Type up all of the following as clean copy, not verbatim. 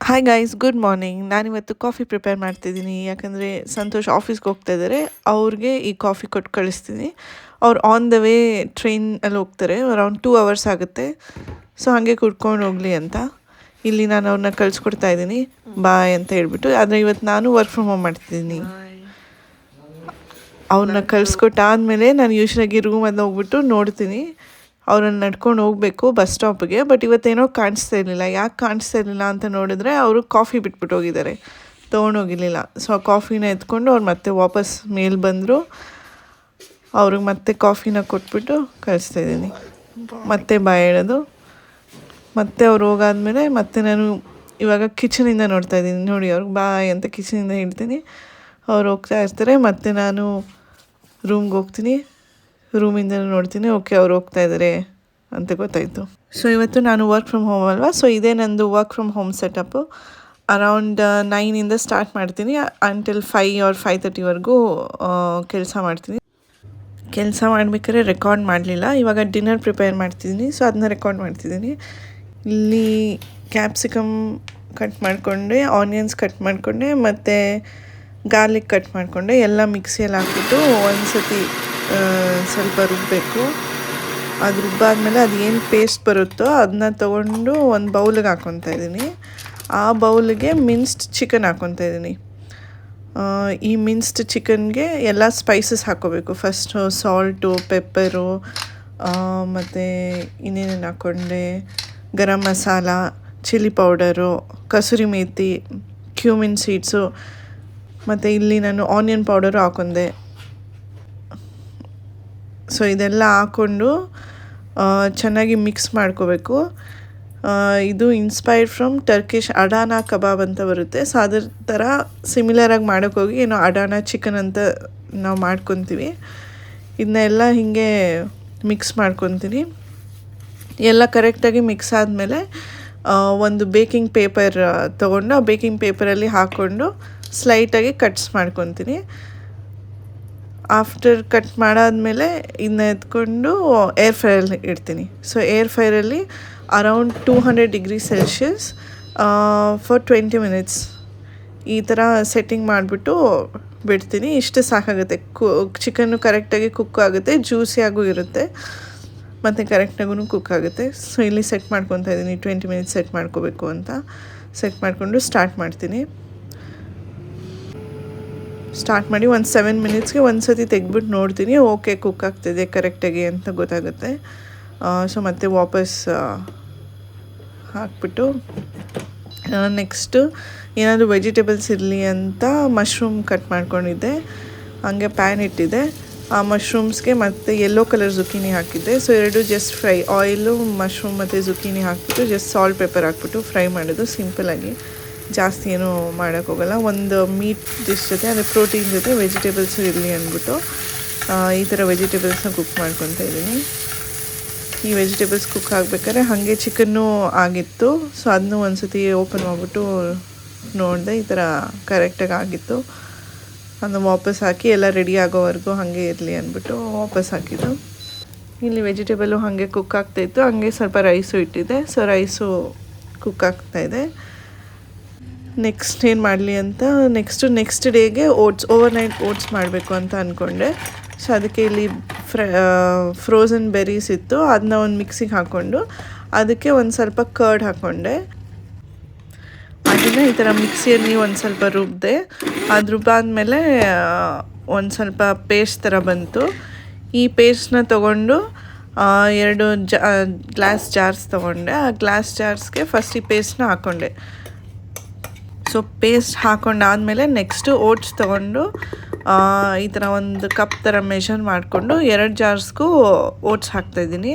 Hi guys, good morning. ನಾನಿವತ್ತು coffee prepare ಮಾಡ್ತಿದ್ದೀನಿ. ಯಾಕಂದರೆ ಸಂತೋಷ್ ಆಫೀಸ್ಗೆ ಹೋಗ್ತಾ ಇದ್ದಾರೆ. ಅವ್ರಿಗೆ ಈ ಕಾಫಿ ಕೊಟ್ಟು ಕಳಿಸ್ತೀನಿ. ಅವ್ರು ಆನ್ ದ ವೇ ಟ್ರೈನಲ್ಲಿ ಹೋಗ್ತಾರೆ. ಅರೌಂಡ್ 2 ಅವರ್ಸ್ ಆಗುತ್ತೆ. ಸೊ ಹಾಗೆ ಕುಡ್ಕೊಂಡು ಹೋಗಲಿ ಅಂತ ಇಲ್ಲಿ ನಾನು ಅವ್ರನ್ನ ಕಳಿಸ್ಕೊಡ್ತಾ ಇದ್ದೀನಿ, ಬಾಯ್ ಅಂತ ಹೇಳ್ಬಿಟ್ಟು. ಆದರೆ ಇವತ್ತು ನಾನು ವರ್ಕ್ ಫ್ರಮ್ ಹೋಮ್ ಮಾಡ್ತಿದ್ದೀನಿ. ಅವ್ರನ್ನ ಕಳಿಸ್ಕೊಟ್ಟಾದಮೇಲೆ ನಾನು ಯೂಶ್ವಲಾಗಿ ರೂಮಲ್ಲಿ ಹೋಗ್ಬಿಟ್ಟು ನೋಡ್ತೀನಿ. ಅವ್ರನ್ನ ನಡ್ಕೊಂಡು ಹೋಗಬೇಕು ಬಸ್ ಸ್ಟಾಪ್ಗೆ. ಬಟ್ ಇವತ್ತೇನೋ ಕಾಣಿಸ್ತಾ ಇರಲಿಲ್ಲ. ಯಾಕೆ ಕಾಣಿಸ್ತಾ ಇರಲಿಲ್ಲ ಅಂತ ನೋಡಿದ್ರೆ ಅವರು ಕಾಫಿ ಬಿಟ್ಬಿಟ್ಟು ಹೋಗಿದ್ದಾರೆ, ತೊಗೊಂಡೋಗಿರಲಿಲ್ಲ. ಸೊ ಆ ಕಾಫಿನ ಎತ್ಕೊಂಡು ಅವ್ರು ಮತ್ತೆ ವಾಪಸ್ ಮೇಲೆ ಬಂದರು. ಅವ್ರಿಗೆ ಮತ್ತೆ ಕಾಫಿನ ಕೊಟ್ಬಿಟ್ಟು ಕಳಿಸ್ತಾಯಿದ್ದೀನಿ. ಮತ್ತೆ ಬಾಯ್ ಹೇಳೋದು. ಮತ್ತೆ ಅವ್ರು ಹೋಗಾದ್ಮೇಲೆ ಮತ್ತೆ ನಾನು ಇವಾಗ ಕಿಚನಿಂದ ನೋಡ್ತಾ ಇದ್ದೀನಿ. ನೋಡಿ, ಅವ್ರಿಗೆ ಬಾಯ್ ಅಂತ ಕಿಚನಿಂದ ಹೇಳ್ತೀನಿ. ಅವ್ರು ಹೋಗ್ತಾ ಇರ್ತಾರೆ. ಮತ್ತು ನಾನು ರೂಮ್ಗೆ ಹೋಗ್ತೀನಿ. ರೂಮಿಂದ ನೋಡ್ತೀನಿ, ಓಕೆ ಅವ್ರು ಹೋಗ್ತಾ ಇದ್ದಾರೆ ಅಂತ ಗೊತ್ತಾಯಿತು. ಸೊ ಇವತ್ತು ನಾನು ವರ್ಕ್ ಫ್ರಮ್ ಹೋಮ್ ಅಲ್ವಾ, ಸೊ ಇದೇ ನಂದು work from home setup. Around 9ಇಂದ ಸ್ಟಾರ್ಟ್ ಮಾಡ್ತೀನಿ ಅಂಟಿಲ್ 5 or 5:30ವರೆಗೂ ಕೆಲಸ ಮಾಡ್ತೀನಿ. ಕೆಲಸ ಮಾಡಬೇಕಾದ್ರೆ ರೆಕಾರ್ಡ್ ಮಾಡಲಿಲ್ಲ. ಇವಾಗ ಡಿನ್ನರ್ ಪ್ರಿಪೇರ್ ಮಾಡ್ತಿದ್ದೀನಿ, ಸೊ ಅದನ್ನ ರೆಕಾರ್ಡ್ ಮಾಡ್ತಿದ್ದೀನಿ. ಇಲ್ಲಿ ಕ್ಯಾಪ್ಸಿಕಮ್ ಕಟ್ ಮಾಡಿಕೊಂಡೆ, ಆನಿಯನ್ಸ್ ಕಟ್ ಮಾಡಿಕೊಂಡೆ, ಮತ್ತು ಗಾರ್ಲಿಕ್ ಕಟ್ ಮಾಡಿಕೊಂಡೆ. ಎಲ್ಲ ಮಿಕ್ಸಿಯಲ್ಲಿ ಹಾಕ್ಬಿಟ್ಟು ಒಂದು ಸತಿ ಸ್ವಲ್ಪ ರುಬ್ಬಬೇಕು. ಅದು ರುಬ್ಬಾದ್ಮೇಲೆ ಅದು ಏನು ಪೇಸ್ಟ್ ಬರುತ್ತೋ ಅದನ್ನ ತೊಗೊಂಡು ಒಂದು ಬೌಲಿಗೆ ಹಾಕ್ಕೊತಾ ಇದ್ದೀನಿ. ಆ ಬೌಲಿಗೆ ಮಿನ್ಸ್ಡ್ ಚಿಕನ್ ಹಾಕ್ಕೊತಾ ಇದ್ದೀನಿ. ಈ ಮಿನ್ಸ್ಡ್ ಚಿಕನ್ಗೆ ಎಲ್ಲ ಸ್ಪೈಸಸ್ ಹಾಕ್ಕೋಬೇಕು. ಫಸ್ಟು ಸಾಲ್ಟು, ಪೆಪ್ಪರು, ಮತ್ತು ಇನ್ನೇನೇನು ಹಾಕ್ಕೊಂಡೆ, garam masala, chilli powder, kasuri methi, cumin seeds, ಮತ್ತು ಇಲ್ಲಿ ನಾನು ಆನಿಯನ್ ಪೌಡರು ಹಾಕ್ಕೊಂಡೆ. ಸೊ ಇದೆಲ್ಲ ಹಾಕ್ಕೊಂಡು ಚೆನ್ನಾಗಿ ಮಿಕ್ಸ್ ಮಾಡ್ಕೋಬೇಕು. ಇದು ಇನ್ಸ್ಪೈರ್ಡ್ ಫ್ರಮ್ ಟರ್ಕಿಶ್ ಅಡಾನಾ ಕಬಾಬ್ ಅಂತ ಬರುತ್ತೆ. ಸೊ ಅದ್ರ ಥರ ಸಿಮಿಲರಾಗಿ ಮಾಡೋಕ್ಕೋಗಿ ಏನೋ ಅಡಾನಾ ಚಿಕನ್ ಅಂತ ನಾವು ಮಾಡ್ಕೊತೀವಿ. ಇದನ್ನೆಲ್ಲ ಹೀಗೆ ಮಿಕ್ಸ್ ಮಾಡ್ಕೊತೀನಿ. ಎಲ್ಲ ಕರೆಕ್ಟಾಗಿ ಮಿಕ್ಸ್ ಆದಮೇಲೆ ಒಂದು ಬೇಕಿಂಗ್ ಪೇಪರ್ ತೊಗೊಂಡು ಆ ಬೇಕಿಂಗ್ ಪೇಪರಲ್ಲಿ ಹಾಕ್ಕೊಂಡು ಸ್ಲೈಟಾಗಿ ಕಟ್ಸ್ ಮಾಡ್ಕೊತೀನಿ. ಆಫ್ಟರ್ ಕಟ್ ಮಾಡಾದಮೇಲೆ ಇದನ್ನ ಎತ್ಕೊಂಡು ಏರ್ ಫ್ರೈಯಲ್ಲಿ ಇಡ್ತೀನಿ. ಸೊ ಏರ್ ಫ್ರೈರಲ್ಲಿ around 200 degree Celsius for 20 minutes ಈ ಥರ ಸೆಟ್ಟಿಂಗ್ ಮಾಡಿಬಿಟ್ಟು ಬಿಡ್ತೀನಿ. ಇಷ್ಟು ಸಾಕಾಗುತ್ತೆ. ಚಿಕನ್ನು ಕರೆಕ್ಟಾಗಿ ಕುಕ್ ಆಗುತ್ತೆ, ಜ್ಯೂಸಿಯಾಗೂ ಇರುತ್ತೆ, ಮತ್ತು ಕರೆಕ್ಟಾಗೂ ಕುಕ್ ಆಗುತ್ತೆ. ಸೊ ಇಲ್ಲಿ ಸೆಟ್ ಮಾಡ್ಕೊತಾ ಇದ್ದೀನಿ. 20 ಮಿನಿಟ್ಸ್ ಸೆಟ್ ಮಾಡ್ಕೋಬೇಕು ಅಂತ ಸೆಟ್ ಮಾಡಿಕೊಂಡು ಸ್ಟಾರ್ಟ್ ಮಾಡ್ತೀನಿ. ಸ್ಟಾರ್ಟ್ ಮಾಡಿ ಒಂದು 7 ಮಿನಿಟ್ಸ್ಗೆ ಒಂದು ಸತಿ ತೆಗೆದ್ಬಿಟ್ಟು ನೋಡ್ತೀನಿ, ಓಕೆ ಕುಕ್ ಆಗ್ತಿದೆ ಕರೆಕ್ಟಾಗಿ ಅಂತ ಗೊತ್ತಾಗುತ್ತೆ. ಸೊ ಮತ್ತೆ ವಾಪಸ್ ಹಾಕ್ಬಿಟ್ಟು ನೆಕ್ಸ್ಟು ಏನಾದರೂ ವೆಜಿಟೇಬಲ್ಸ್ ಇರಲಿ ಅಂತ ಮಶ್ರೂಮ್ ಕಟ್ ಮಾಡ್ಕೊಂಡಿದ್ದೆ. ಹಾಗೆ ಪ್ಯಾನ್ ಇಟ್ಟಿದ್ದೆ. ಆ ಮಶ್ರೂಮ್ಸ್ಗೆ ಮತ್ತು ಯೆಲ್ಲೋ ಕಲರ್ ಜುಕೀನಿ ಹಾಕಿದ್ದೆ. ಸೊ ಎರಡು ಜಸ್ಟ್ ಫ್ರೈ, ಆಯಿಲು, ಮಶ್ರೂಮ್ ಮತ್ತು ಜುಕೀನಿ ಹಾಕ್ಬಿಟ್ಟು ಜಸ್ಟ್ ಸಾಲ್ಟ್ ಪೆಪ್ಪರ್ ಹಾಕ್ಬಿಟ್ಟು ಫ್ರೈ ಮಾಡೋದು ಸಿಂಪಲಾಗಿ. ಜಾಸ್ತಿ ಏನೂ ಮಾಡೋಕ್ಕೋಗಲ್ಲ. ಒಂದು ಮೀಟ್ ಡಿಶ್ ಜೊತೆ, ಅಂದರೆ ಪ್ರೋಟೀನ್ ಜೊತೆ ವೆಜಿಟೇಬಲ್ಸು ಇರಲಿ ಅಂದ್ಬಿಟ್ಟು ಈ ಥರ ವೆಜಿಟೇಬಲ್ಸ್ನ ಕುಕ್ ಮಾಡ್ಕೊತಾ ಇದ್ದೀನಿ. ಈ ವೆಜಿಟೇಬಲ್ಸ್ ಕುಕ್ ಆಗಬೇಕಾದ್ರೆ ಹಾಗೆ ಚಿಕನ್ನು ಆಗಿತ್ತು. ಸೊ ಅದನ್ನೂ ಒಂದು ಸತಿ ಓಪನ್ ಮಾಡಿಬಿಟ್ಟು ನೋಡಿದೆ, ಈ ಥರ ಕರೆಕ್ಟಾಗಿ ಆಗಿತ್ತು. ಅದನ್ನು ವಾಪಸ್ ಹಾಕಿ ಎಲ್ಲ ರೆಡಿ ಆಗೋವರೆಗೂ ಹಾಗೆ ಇರಲಿ ಅಂದ್ಬಿಟ್ಟು ವಾಪಸ್ ಹಾಕಿದ್ದು. ಇಲ್ಲಿ ವೆಜಿಟೇಬಲು ಹಾಗೆ ಕುಕ್ ಆಗ್ತಾಯಿತ್ತು. ಹಾಗೆ ಸ್ವಲ್ಪ ರೈಸು ಇಟ್ಟಿದ್ದೆ. ಸೊ ರೈಸು ಕುಕ್ ಆಗ್ತಾಯಿದೆ. ನೆಕ್ಸ್ಟ್ ಏನು ಮಾಡಲಿ ಅಂತ ನೆಕ್ಸ್ಟ್ ಡೇಗೆ ಓವರ್ನೈಟ್ ಓಟ್ಸ್ ಮಾಡಬೇಕು ಅಂತ ಅಂದ್ಕೊಂಡೆ. ಸೊ ಅದಕ್ಕೆ ಇಲ್ಲಿ ಫ್ರೋಝನ್ ಬೆರೀಸ್ ಇತ್ತು, ಅದನ್ನ ಒಂದು ಮಿಕ್ಸಿಗೆ ಹಾಕ್ಕೊಂಡು ಅದಕ್ಕೆ ಒಂದು ಸ್ವಲ್ಪ ಕರ್ಡ್ ಹಾಕ್ಕೊಂಡೆ. ಅದನ್ನು ಈ ಥರ ಮಿಕ್ಸಿಯಲ್ಲಿ ಒಂದು ಸ್ವಲ್ಪ ರುಬ್ಬಿದೆ. ಅದು ರುಬ್ಬಾದ್ಮೇಲೆ ಒಂದು ಸ್ವಲ್ಪ ಪೇಸ್ಟ್ ಥರ ಬಂತು. ಈ ಪೇಸ್ಟ್ನ ತೊಗೊಂಡು 2 ಗ್ಲಾಸ್ ಜಾರ್ಸ್ ತೊಗೊಂಡೆ. ಆ ಗ್ಲಾಸ್ ಜಾರ್ಸ್ಗೆ ಫಸ್ಟ್ ಈ ಪೇಸ್ಟ್ನ ಹಾಕ್ಕೊಂಡೆ. ಸೊ ಪೇಸ್ಟ್ ಹಾಕ್ಕೊಂಡಾದಮೇಲೆ ನೆಕ್ಸ್ಟು ಓಟ್ಸ್ ತೊಗೊಂಡು ಈ ಥರ ಒಂದು ಕಪ್ ಥರ ಮೆಷರ್ ಮಾಡಿಕೊಂಡು 2 ಜಾರ್ಸ್ಗೂ ಓಟ್ಸ್ ಹಾಕ್ತಾಯಿದ್ದೀನಿ.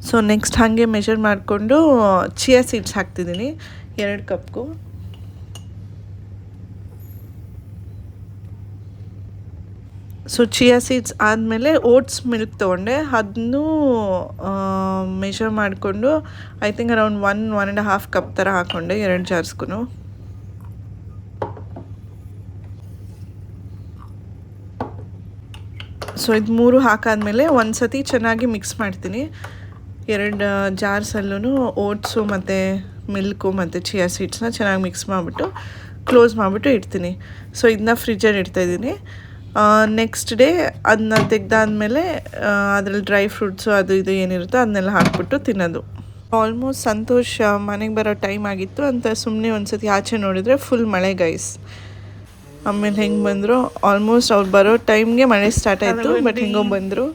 ಸೊ ನೆಕ್ಸ್ಟ್ ಹಾಗೆ ಮೆಷರ್ ಮಾಡಿಕೊಂಡು ಚಿಯಾ ಸೀಡ್ಸ್ ಹಾಕ್ತಿದ್ದೀನಿ 2 ಕಪ್ಗೂ. ಸೊ ಚಿಯಾ ಸೀಡ್ಸ್ ಆದಮೇಲೆ ಓಟ್ಸ್ ಮಿಲ್ಕ್ ತೊಗೊಂಡೆ. ಅದನ್ನೂ ಮೆಷರ್ ಮಾಡಿಕೊಂಡು ಐ ಥಿಂಕ್ ಅರೌಂಡ್ 1.5 ಕಪ್ ಥರ ಹಾಕ್ಕೊಂಡೆ 2 ಜಾರ್ಸ್ಗೂ. ಸೊ ಇದು 3 ಹಾಕಾದ್ಮೇಲೆ ಒಂದು ಸತಿ ಚೆನ್ನಾಗಿ ಮಿಕ್ಸ್ ಮಾಡ್ತೀನಿ. 2 ಜಾರ್ಸಲ್ಲೂ ಓಟ್ಸು ಮತ್ತು ಮಿಲ್ಕು ಮತ್ತು ಚಿಯಾ ಸೀಡ್ಸ್ನ ಚೆನ್ನಾಗಿ ಮಿಕ್ಸ್ ಮಾಡಿಬಿಟ್ಟು ಕ್ಲೋಸ್ ಮಾಡಿಬಿಟ್ಟು ಇಡ್ತೀನಿ. ಸೊ ಇದನ್ನ ಫ್ರಿಜ್ಜಲ್ಲಿ ಇಡ್ತಾಯಿದ್ದೀನಿ. ನೆಕ್ಸ್ಟ್ ಡೇ ಅದನ್ನ ತೆಗ್ದಾದ್ಮೇಲೆ ಅದರಲ್ಲಿ ಡ್ರೈ ಫ್ರೂಟ್ಸು ಅದು ಇದು ಏನಿರುತ್ತೋ ಅದನ್ನೆಲ್ಲ ಹಾಕ್ಬಿಟ್ಟು ತಿನ್ನೋದು. ಆಲ್ಮೋಸ್ಟ್ ಸಂತೋಷ್ ಮನೆಗೆ ಬರೋ ಟೈಮ್ ಆಗಿತ್ತು ಅಂತ ಸುಮ್ಮನೆ ಒಂದು ಸತಿ ಆಚೆ ನೋಡಿದರೆ ಫುಲ್ ಮಳೆ ಗೈಸ್. ಆಮೇಲೆ ಹೆಂಗೆ ಬಂದರು, ಆಲ್ಮೋಸ್ಟ್ ಅವ್ರು ಬರೋ ಟೈಮ್ಗೆ ಮಳೆ ಸ್ಟಾರ್ಟ್ ಆಯಿತು. ಬಟ್ ಹೆಂಗೋ ಬಂದರು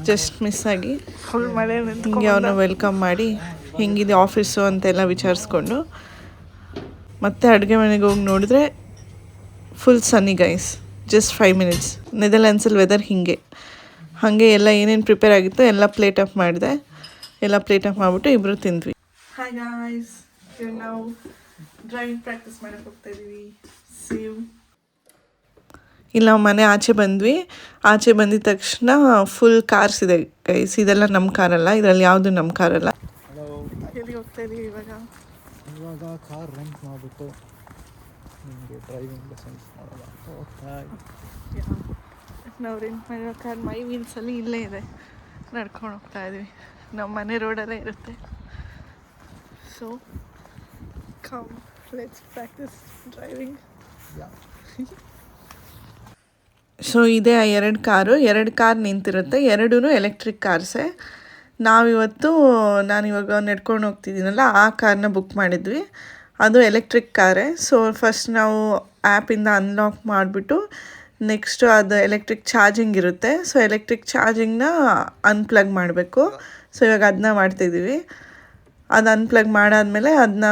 ಜಸ್ಟ್ ಮಿಸ್ ಆಗಿ. ಫುಲ್ ಮಳೆ ಹಿಂಗೆ ಅವ್ರನ್ನ ವೆಲ್ಕಮ್ ಮಾಡಿ ಹೆಂಗಿದೆ ಆಫೀಸು ಅಂತೆಲ್ಲ ವಿಚಾರಿಸ್ಕೊಂಡು ಮತ್ತೆ ಅಡುಗೆ ಮನೆಗೆ ಹೋಗಿ ನೋಡಿದ್ರೆ full sunny guys. Just 5 minutes. ನೆದರ್ಲ್ಯಾಂಡ್ಸಲ್ಲಿ ವೆದರ್ ಹಾಗೆ ಎಲ್ಲ ಏನೇನು ಪ್ರಿಪೇರ್ ಆಗಿತ್ತು ಎಲ್ಲ ಪ್ಲೇಟ್ ಅಪ್ ಮಾಡಿದೆ. ಎಲ್ಲ ಪ್ಲೇಟ್ ಅಪ್ ಮಾಡಿಬಿಟ್ಟು ಇಬ್ಬರು ತಿಂದ್ವಿ. ಹಾಯ್ ಗಾಯ್ಸ್, ನಾವು ಡ್ರೈವಿಂಗ್ ಪ್ರಾಕ್ಟೀಸ್ ಮಾಡೋಕ್ಕೆ ಹೋಗ್ತಾ ಇದ್ದೀವಿ. ಇಲ್ಲಿ ನಾವು ಮನೆ ಆಚೆ ಬಂದ್ವಿ. ಆಚೆ ಬಂದಿದ ತಕ್ಷಣ ಫುಲ್ ಕಾರ್ಸ್ ಇದೆ ಗೈಸ್. ಇದೆಲ್ಲ ನಮ್ಮ ಕಾರಲ್ಲ, ಇದರಲ್ಲಿ ಯಾವುದು ನಮ್ಮ ಕಾರಲ್ಲ. ಎಲ್ಲಿ ಹೋಗ್ತಾ ಇದೀವಿ ಇವಾಗ ಕಾರ್ ರೆಂಟ್ ಮಾಡಿಬಿಟ್ಟು ನಿಮಗೆ ಡ್ರೈವಿಂಗ್ ಲೈಸೆನ್ಸ್ ಮಾಡೋಲ್ಲ ಅಂತ ಹೋಗ್ತಾ ನಾವು ರೆಂಟ್ ಮಾಡಿರೋ ಕಾರ್ ಮೈ ವೀಲ್ಸಲ್ಲಿ ಇಲ್ಲೇ ಇದೆ. ನಡ್ಕೊಂಡು ಹೋಗ್ತಾ ಇದೀವಿ. ನಮ್ಮ ಮನೆ ರೋಡಲ್ಲೇ ಇರುತ್ತೆ. So come let's practice driving. So ಇದೇ ಆ 2 ಕಾರ್ ನಿಂತಿರುತ್ತೆ. 2 ಎಲೆಕ್ಟ್ರಿಕ್ ಕಾರ್ಸೇ. ನಾನಿವಾಗ ನಡ್ಕೊಂಡು ಹೋಗ್ತಿದ್ದೀನಲ್ಲ ಆ ಕಾರ್ನ ಬುಕ್ ಮಾಡಿದ್ವಿ. ಅದು ಎಲೆಕ್ಟ್ರಿಕ್ ಕಾರೇ. ಸೊ ಫಸ್ಟ್ ನಾವು ಆ್ಯಪಿಂದ ಅನ್ಲಾಕ್ ಮಾಡಿಬಿಟ್ಟು ನೆಕ್ಸ್ಟು ಅದು ಎಲೆಕ್ಟ್ರಿಕ್ ಚಾರ್ಜಿಂಗ್ ಇರುತ್ತೆ. ಸೊ ಎಲೆಕ್ಟ್ರಿಕ್ ಚಾರ್ಜಿಂಗ್ನ ಅನ್ಪ್ಲಗ್ ಮಾಡಬೇಕು. ಸೊ ಇವಾಗ ಅದನ್ನ ಮಾಡ್ತಾಯಿದ್ದೀವಿ. ಅದು ಅನ್ಪ್ಲಗ್ ಮಾಡಾದಮೇಲೆ ಅದನ್ನ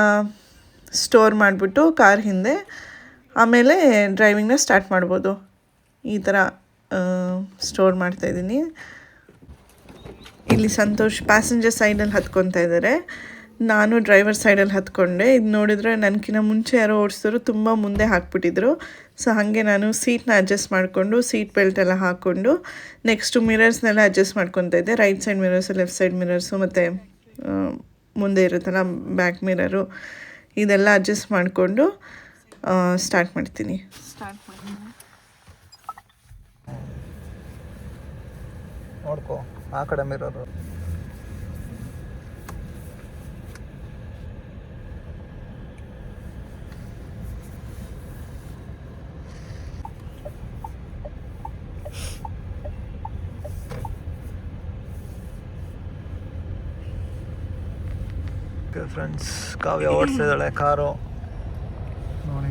ಸ್ಟೋರ್ ಮಾಡಿಬಿಟ್ಟು ಕಾರ್ ಹಿಂದೆ ಆಮೇಲೆ ಡ್ರೈವಿಂಗ್ನ ಸ್ಟಾರ್ಟ್ ಮಾಡ್ಬೋದು. ಈ ಥರ ಸ್ಟೋರ್ ಮಾಡ್ತಾಯಿದ್ದೀನಿ. ಇಲ್ಲಿ ಸಂತೋಷ್ ಪ್ಯಾಸೆಂಜರ್ ಸೈಡಲ್ಲಿ ಹತ್ಕೊತಾ ಇದ್ದಾರೆ, ನಾನು ಡ್ರೈವರ್ ಸೈಡಲ್ಲಿ ಹತ್ಕೊಂಡೆ. ಇದು ನೋಡಿದರೆ ನನಗಿನ್ನ ಮುಂಚೆ ಯಾರೋ ಓಡಿಸಿದ್ರು ತುಂಬ ಮುಂದೆ ಹಾಕ್ಬಿಟ್ಟಿದ್ರು. ಸೊ ಹಾಗೆ ನಾನು ಸೀಟ್ನ ಅಡ್ಜಸ್ಟ್ ಮಾಡಿಕೊಂಡು ಸೀಟ್ ಬೆಲ್ಟ್ ಎಲ್ಲ ಹಾಕ್ಕೊಂಡು ನೆಕ್ಸ್ಟು ಮಿರರ್ಸ್ನೆಲ್ಲ ಅಡ್ಜಸ್ಟ್ ಮಾಡ್ಕೊತಾ ಇದ್ದೆ. Right side mirrors, left side mirrors ಮತ್ತು ಮುಂದೆ ಇರುತ್ತಲ್ಲ ಬ್ಯಾಕ್ ಮಿರರು, ಇದೆಲ್ಲ ಅಡ್ಜಸ್ಟ್ ಮಾಡಿಕೊಂಡು ಸ್ಟಾರ್ಟ್ ಮಾಡ್ತೀನಿ. ನೋಡ್ಕೊ ಆ ಕಡೆ ಮಿರರು. ಫ್ರೆಂಡ್ಸ್, ಕಾವ್ಯ ಓಡಿಸ್ತಿದ್ದಾಳೆ ಕಾರು. ನೋಡಿ,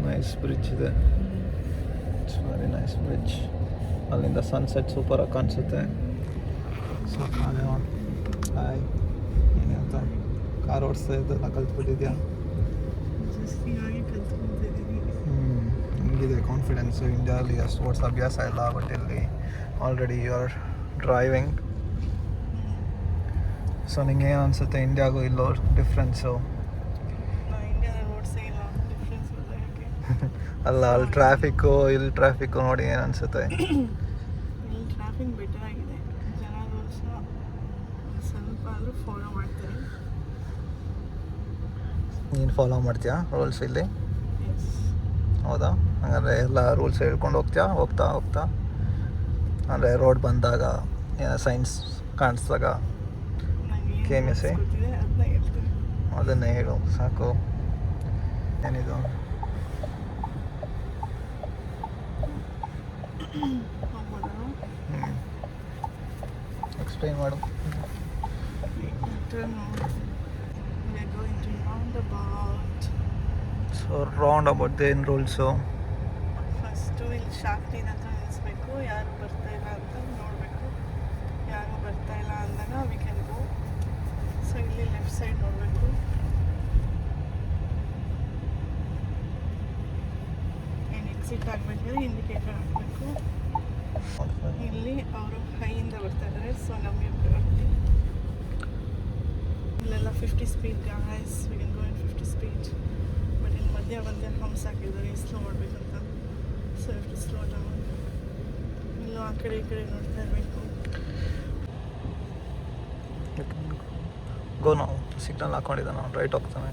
ನೈಸ್ ಬ್ರಿಡ್ಜ್ ಇದೆ. It's very nice bridge. ಅಲ್ಲಿಂದ ಸನ್ಸೆಟ್ ಸೂಪರಾಗಿ ಕಾಣಿಸುತ್ತೆ. ಸೊ ಕಾವ್ಯ, ಹಾಯ್. ಏನಂತ ಕಾರ್ ಓಡಿಸ್ತಾ ಇದ್ದೆಲ್ಲ ಕಲ್ತ್ಬಿಟ್ಟಿದ್ಯಾ? ನಿಮಗಿದೆ ಕಾನ್ಫಿಡೆನ್ಸು. ಇಂಡಿಯಾದಲ್ಲಿ ಅಷ್ಟು ಓಡಿಸೋ ಅಭ್ಯಾಸ ಇಲ್ಲ, ಬಟ್ ಇಲ್ಲಿ already you are driving. So ನಿಂಗೆ ಏನು ಅನಿಸುತ್ತೆ ಇಂಡಿಯಾಗೂ ಇಲ್ಲೋ ಡಿಫ್ರೆನ್ಸು? ಅಲ್ಲ, ಅಲ್ಲಿ ಟ್ರಾಫಿಕ್ಕು ಇಲ್ಲಿ ಟ್ರಾಫಿಕ್ಕು ನೋಡಿ ಏನು ಅನಿಸುತ್ತೆ? ಟ್ರಾಫಿಕ್ ಬೆಟರ್ ಆಗಿದೆ. ಜನರು ಸ್ವಲ್ಪ ಆದರೂ ಫಾಲೋ ಮಾಡ್ತಾರೆ. ನೀನು ಫಾಲೋ ಮಾಡ್ತೀಯಾ ರೂಲ್ಸ್ ಇಲ್ಲಿ? ಹೌದಾ? ಹಾಗಾದರೆ ಎಲ್ಲ ರೂಲ್ಸ್ ಹೇಳ್ಕೊಂಡು ಹೋಗ್ತಾ ಅಂದರೆ ರೋಡ್ ಬಂದಾಗ ಸೈನ್ಸ್ ಕಾಣಿಸ್ದಾಗ KMSA ಅದನ್ನೇ ಹೇಳು ಸಾಕು. ಏನಿದು? ಎಕ್ಸ್ಪ್ಲೈನ್ ಮಾಡು. ಸೊ ರೌಂಡ್ ಅಬೌಟ್ ಏನು ರೂಲ್ಸು? ಫಸ್ಟು ಇಲ್ಲಿ ಶಾಕ್ಟಿನ ಹತ್ರ ನಿಲ್ಲಿಸ್ಬೇಕು. ಯಾರು ಬರ್ತಾ ಇಲ್ಲ ಅಂತ ನೋಡಬೇಕು. ಯಾರು ಬರ್ತಾ ಇಲ್ಲ ಅಂದಾಗ ವಿ ಕ್ಯಾನ್ ಗೋ. ಸೊ ಇಲ್ಲಿ ಲೆಫ್ಟ್ ಸೈಡ್ ನೋಡಬೇಕು. ಏನು ಎಕ್ಸಿಟ್ ಆಗಬೇಕಾದ್ರೆ ಇಂಡಿಕೇಟರ್ ಹಾಕಬೇಕು. ಇಲ್ಲಿ ಅವರು ಹೈಯಿಂದ ಬರ್ತಾ ಇದ್ದಾರೆ. ಸೊ ನಮಗೆ ಪ್ರಯಾರಿಟಿ. ಇಲ್ಲೆಲ್ಲ 50 speed guys, we can go in 50 speed. But ಇಲ್ಲಿ ಮಧ್ಯ ಹಂಪ್ಸ್ ಹಾಕಿದ್ದಾರೆ ಸ್ಲೋ ಮಾಡಬೇಕಂತ. ಸೊ ಇಷ್ಟು ಸ್ಲೋ ಡೌನ್. ಇಲ್ಲೂ ಆ ಕಡೆ ಈ ಕಡೆ ನೋಡ್ತಾ ಇರಬೇಕು. ಗೋ ನಾವು ಸಿಗ್ನಲ್ ಹಾಕೊಂಡಿದ್ದ ನಾವು ರೈಟ್ ಹೋಗ್ತಾನೆ.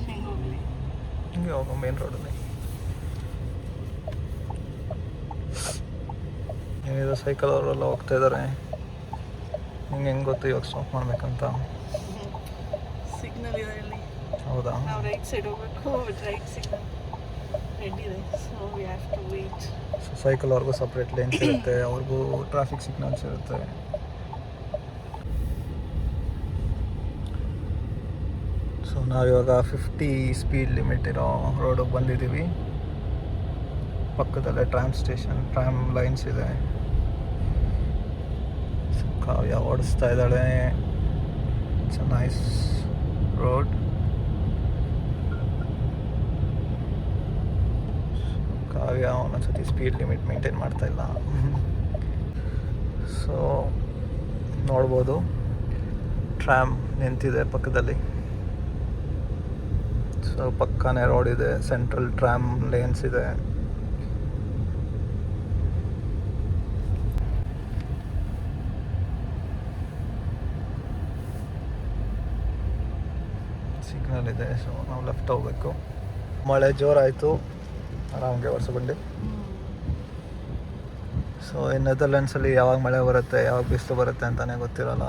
ಹೆಂಗೆ ಹೋಗಲಿ? ಹಿಂಗೆ ಹೋಗೋ ಮೇನ್ ರೋಡಲ್ಲಿ. ಏನಿದು ಸೈಕಲ್ ಅವರೆಲ್ಲ ಹೋಗ್ತಾ ಇದ್ದಾರೆ. ನಿಂಗೆ ಹೆಂಗೆ ಗೊತ್ತು ಇವಾಗ ಸ್ಟಾಪ್ ಮಾಡಬೇಕಂತ? ಸಿಗ್ನಲ್ ಇದೆ ಇಲ್ಲಿ. ಹೌದಾ? ನಾವು ರೈಟ್ ಸೈಡ್ ಹೋಗ್ಬೇಕು, ರೈಟ್ ಸಿಗ್ನಲ್ ರೆಡ್ ಇದೆ, so we have to wait. So cycle ಅವ್ರಿಗೂ ಸಪ್ರೇಟ್ ಲೇನ್ಸ್ ಇರುತ್ತೆ, ಅವ್ರಿಗೂ ಟ್ರಾಫಿಕ್ ಸಿಗ್ನಲ್ಸ್ ಇರುತ್ತೆ. ಸೊ ನಾವಿವಾಗ 50 ಸ್ಪೀಡ್ ಲಿಮಿಟ್ ಇರೋ ರೋಡಿಗೆ ಬಂದಿದ್ದೀವಿ. ಪಕ್ಕದಲ್ಲೇ ಟ್ರಾಮ್ ಲೈನ್ಸ್ ಇದೆ. ಸೊ ಕಾವ್ಯ ಓಡಿಸ್ತಾ ಇದ್ದಾಳೆ. It's a nice road. Kavya ಒಂದೊಂದ್ಸತಿ ಸ್ಪೀಡ್ ಲಿಮಿಟ್ ಮೇಂಟೈನ್ ಮಾಡ್ತಾ ಇಲ್ಲ. ಸೊ ನೋಡ್ಬೋದು ಟ್ರಾಮ್ ನಿಂತಿದೆ ಪಕ್ಕದಲ್ಲಿ. ಸೊ ಪಕ್ಕನೇ ರೋಡ್ ಇದೆ, ಸೆಂಟ್ರಲ್ ಟ್ರಾಮ್ ಲೇನ್ಸ್ ಇದೆ. ಸಿಗ್ನಲ್ ಇದೆ, ಸೊ ನಾವು ಲೆಫ್ಟ್ ಹೋಗ್ಬೇಕು. ಮಳೆ ಜೋರಾಯಿತು, ಆರಾಮಾಗಿ ಓಡಿಸ್ಬಂಡು. ಸೊ ಈ ನೆದರ್ಲೆಂಡ್ಸಲ್ಲಿ ಯಾವಾಗ ಮಳೆ ಬರುತ್ತೆ ಯಾವಾಗ ಬಿಸಿಲು ಬರುತ್ತೆ ಅಂತಲೇ ಗೊತ್ತಿರೋಲ್ಲ.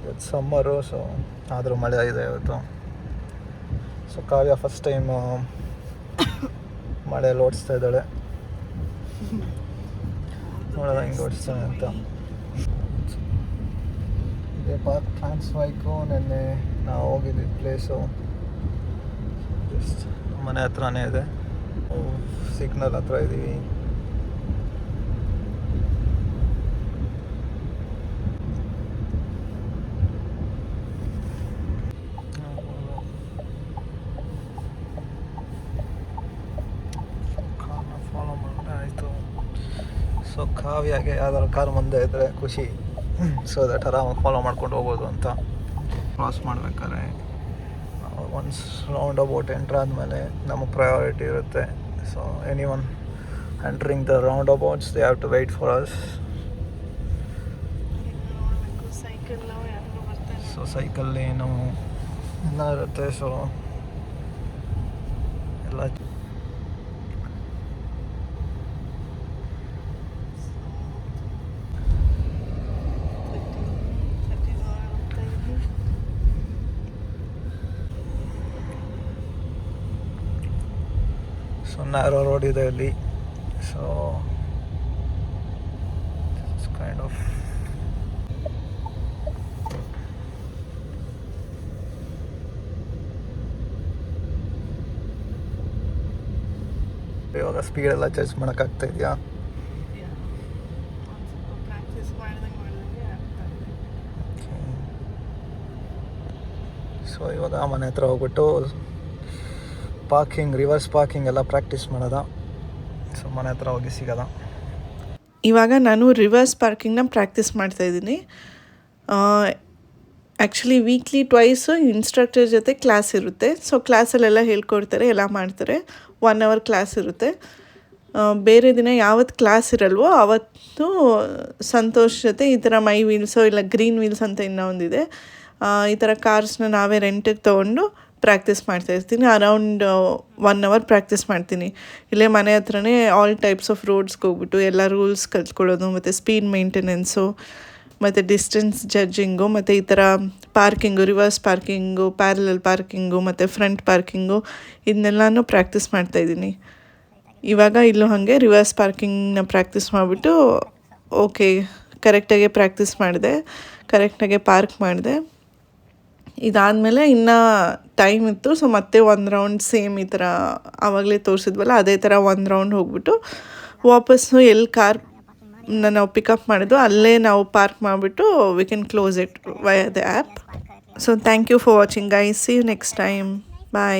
ಇವತ್ತು ಸಮ್ಮರು, ಸೊ ಆದರೂ ಮಳೆ ಇದೆ ಇವತ್ತು. ಸೊ ಕಾವ್ಯ ಫಸ್ಟ್ ಟೈಮ್ ಮಳೆಯಲ್ಲಿ ಓಡಿಸ್ತಾ ಇದ್ದಾಳೆ. ನೋಡೋದ ಹಿಂಗೆ ಓಡಿಸ್ತಾನೆ ಅಂತ. ಇದೇ ಪಾರ್ಕ್ ಟ್ರಾನ್ಸ್ವೈಕು. ನೆನ್ನೆ ನಾವು ಹೋಗಿದ್ದಿದ್ದು ಪ್ಲೇಸು ಜಸ್ಟ್ ಮನೆ ಹತ್ರನೇ ಇದೆ. ಸಿಗ್ನಲ್ ಹತ್ರ ಇದ್ದೀವಿ. ಫಾಲೋ ಮಾಡಿದ್ರೆ ಆಯಿತು. ಸೊ ಕಾವ್ಯಾಗೆ ಯಾವ್ದಾದ್ರು ಕಾರ್ ಮುಂದೆ ಇದ್ದರೆ ಖುಷಿ. ಸೊ ದಟ್ ಆರಾಮಾಗಿ ಫಾಲೋ ಮಾಡ್ಕೊಂಡು ಹೋಗ್ಬೋದು ಅಂತ. ಕ್ರಾಸ್ ಮಾಡ್ಬೇಕಾದ್ರೆ ಒನ್ಸ್ ರೌಂಡ್ ಅಬೌಟ್ ಎಂಟ್ರ್ ಆದಮೇಲೆ ನಮಗೆ ಪ್ರಯಾರಿಟಿ ಇರುತ್ತೆ. So anyone entering the roundabouts they have to wait for us. So cycle ಏನು ಎಲ್ಲ ಇರುತ್ತೆ. ಸೊ ಎಲ್ಲ ಸೊ ನ್ಯಾರೋ ರೋಡ್ ಇದೆ ಇಲ್ಲಿ. ಸೊ ಕೈಂಡ್ ಆಫ್ ಇವಾಗ ಸ್ಪೀಡೆಲ್ಲ ಅಡ್ಜಸ್ಟ್ ಮಾಡೋಕ್ಕಾಗ್ತಾ ಇದೆಯಾ? ಸೊ ಇವಾಗ ಮನೆ ಹತ್ರ ಹೋಗ್ಬಿಟ್ಟು ಪಾರ್ಕಿಂಗ್, ರಿವರ್ಸ್ ಪಾರ್ಕಿಂಗ್ ಎಲ್ಲ ಪ್ರಾಕ್ಟೀಸ್ ಮಾಡೋದ. ಸೊ ಮನೆ ಹತ್ರ ಹೋಗಿ ಸಿಗೋದ. ಇವಾಗ ನಾನು ರಿವರ್ಸ್ ಪಾರ್ಕಿಂಗ್ನ ಪ್ರಾಕ್ಟೀಸ್ ಮಾಡ್ತಾಯಿದ್ದೀನಿ. ಆ್ಯಕ್ಚುಲಿ ವೀಕ್ಲಿ ಟ್ವೈಸು ಇನ್ಸ್ಟ್ರಕ್ಟರ್ ಜೊತೆ ಕ್ಲಾಸ್ ಇರುತ್ತೆ. ಸೊ ಕ್ಲಾಸಲ್ಲೆಲ್ಲ ಹೇಳ್ಕೊಡ್ತಾರೆ, ಎಲ್ಲ ಮಾಡ್ತಾರೆ. 1 hour ಕ್ಲಾಸ್ ಇರುತ್ತೆ. ಬೇರೆ ದಿನ ಯಾವತ್ತು ಕ್ಲಾಸ್ ಇರಲ್ವೋ ಆವತ್ತು ಸಂತೋಷ್ ಜೊತೆ ಈ ಥರ ಮೈ ವೀಲ್ಸೋ ಇಲ್ಲ ಗ್ರೀನ್ ವೀಲ್ಸ್ ಅಂತ ಇನ್ನೂ ಒಂದಿದೆ, ಈ ಥರ ಕಾರ್ಸ್ನ ನಾವೇ ರೆಂಟಿಗೆ ತೊಗೊಂಡು ಪ್ರಾಕ್ಟೀಸ್ ಮಾಡ್ತಾಯಿರ್ತೀನಿ. ಅರೌಂಡ್ 1 hour ಪ್ರಾಕ್ಟೀಸ್ ಮಾಡ್ತೀನಿ. ಇಲ್ಲೇ ಮನೆ ಹತ್ರನೇ ಆಲ್ ಟೈಪ್ಸ್ ಆಫ್ ರೋಡ್ಸ್ಗೆ ಹೋಗ್ಬಿಟ್ಟು ಎಲ್ಲ ರೂಲ್ಸ್ ಕಲ್ತ್ಕೊಳ್ಳೋದು, ಮತ್ತು ಸ್ಪೀಡ್ ಮೇಂಟೆನೆನ್ಸು, ಮತ್ತು ಡಿಸ್ಟೆನ್ಸ್ ಜಡ್ಜಿಂಗು, ಮತ್ತು ಈ ಥರ parking, reverse parking, parallel parking, ಮತ್ತು ಫ್ರಂಟ್ ಪಾರ್ಕಿಂಗು, ಇದನ್ನೆಲ್ಲನೂ ಪ್ರಾಕ್ಟೀಸ್ ಮಾಡ್ತಾಯಿದ್ದೀನಿ. ಇವಾಗ ಇಲ್ಲೂ ಹಾಗೆ ರಿವರ್ಸ್ ಪಾರ್ಕಿಂಗ್ನ ಪ್ರಾಕ್ಟೀಸ್ ಮಾಡಿಬಿಟ್ಟು ಓಕೆ ಕರೆಕ್ಟಾಗೆ ಪ್ರಾಕ್ಟೀಸ್ ಮಾಡಿದೆ, ಕರೆಕ್ಟಾಗೆ ಪಾರ್ಕ್ ಮಾಡಿದೆ. ಇದಾದಮೇಲೆ ಇನ್ನೂ ಟೈಮ್ ಇತ್ತು. ಸೊ ಮತ್ತೆ 1 round ಸೇಮ್ ಈ ಥರ ಆವಾಗಲೇ ತೋರಿಸಿದ್ವಲ್ಲ ಅದೇ ಥರ 1 round ಹೋಗ್ಬಿಟ್ಟು ವಾಪಸ್ಸು ಎಲ್ಲಿ ಕಾರ್ ನಾವು ಪಿಕಪ್ ಮಾಡಿದ್ವು ಅಲ್ಲೇ ನಾವು ಪಾರ್ಕ್ ಮಾಡಿಬಿಟ್ಟು we can close it via the app. So thank you for watching guys. See you next time. Bye.